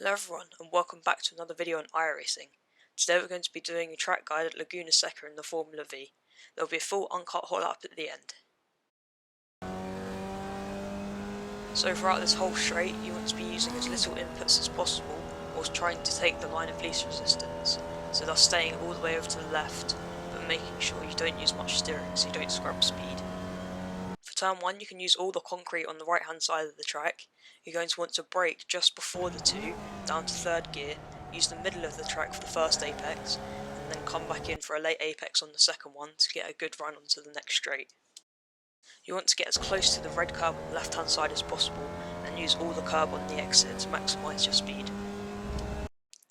Hello everyone and welcome back to another video on iRacing. Today we're going to be doing a track guide at Laguna Seca in the Formula V. There will be a full uncut Hotlap at the end. So throughout this whole straight you want to be using as little inputs as possible whilst trying to take the line of least resistance, so thus staying all the way over to the left but making sure you don't use much steering so you don't scrub speed. For turn 1 you can use all the concrete on the right hand side of the track. You're going to want to brake just before the 2 down to 3rd gear, use the middle of the track for the first apex, and then come back in for a late apex on the second one to get a good run onto the next straight. You want to get as close to the red curb on the left hand side as possible and use all the curb on the exit to maximise your speed.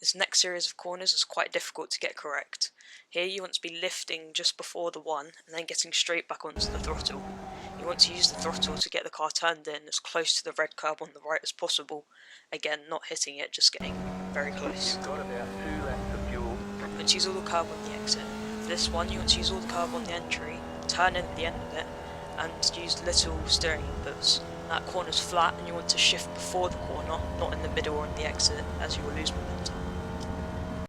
This next series of corners is quite difficult to get correct. Here you want to be lifting just before the 1 and then getting straight back onto the throttle. You want to use the throttle to get the car turned in as close to the red curb on the right as possible. Again, not hitting it, just getting very close. You've got about 2 laps of fuel. You want to use all the curb on the exit. For this one, you want to use all the curb on the entry, turn in at the end of it, and use little steering inputs. That corner's flat and you want to shift before the corner, not in the middle or on the exit, as you will lose momentum.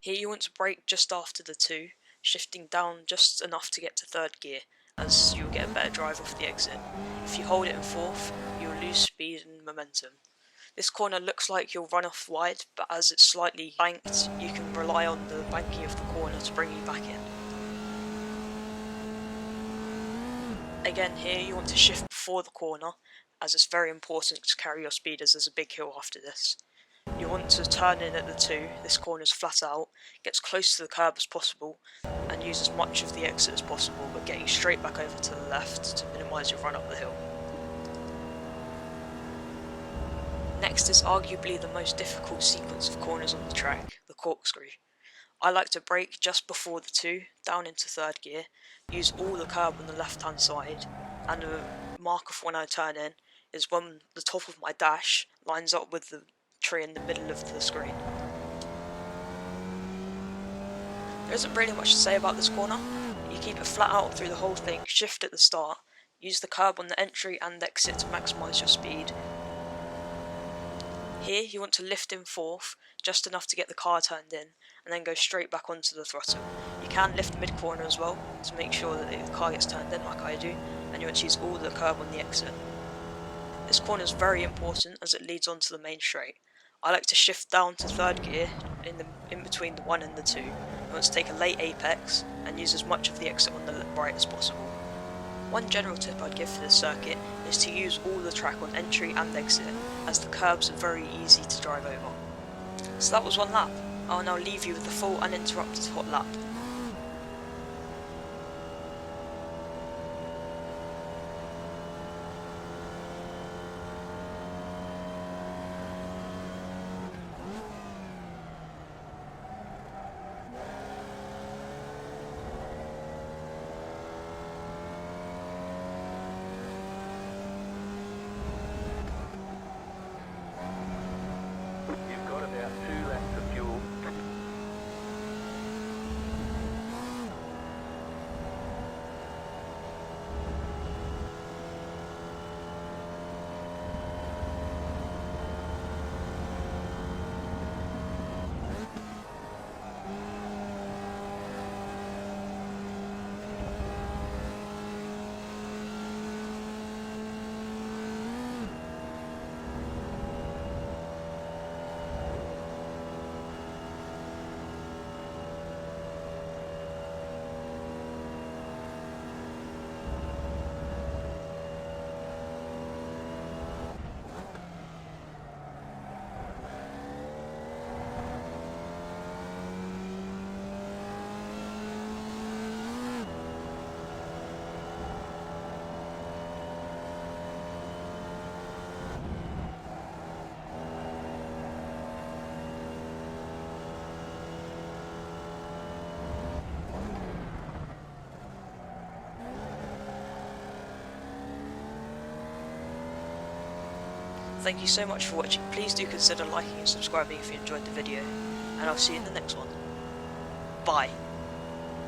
Here you want to brake just after the 2, shifting down just enough to get to 3rd gear, as you will get a better drive off the exit. If you hold it in 4th, you will lose speed and momentum. This corner looks like you'll run off wide, but as it's slightly banked, you can rely on the banking of the corner to bring you back in. Again here you want to shift before the corner, as it's very important to carry your speed as there's a big hill after this. You want to turn in at the 2, this corner's flat out, get as close to the curb as possible, and use as much of the exit as possible, but getting straight back over to the left to minimise your run up the hill. Next is arguably the most difficult sequence of corners on the track, the corkscrew. I like to brake just before the 2, down into 3rd gear, use all the curb on the left hand side, and the marker for when I turn in is when the top of my dash lines up with the tree in the middle of the screen. There isn't really much to say about this corner. You keep it flat out through the whole thing, shift at the start, use the curb on the entry and exit to maximise your speed. Here you want to lift in 4th, just enough to get the car turned in, and then go straight back onto the throttle. You can lift mid corner as well, to make sure that the car gets turned in like I do, and you want to use all the curb on the exit. This corner is very important as it leads onto the main straight. I like to shift down to 3rd gear in between the 1 and the 2. You want to take a late apex and use as much of the exit on the right as possible. One general tip I'd give for this circuit is to use all the track on entry and exit, as the curbs are very easy to drive over. So that was one lap. I'll now leave you with the full uninterrupted hot lap. You've got about 2 laps of fuel. Thank you so much for watching. Please do consider liking and subscribing if you enjoyed the video, and I'll see you in the next one. Bye.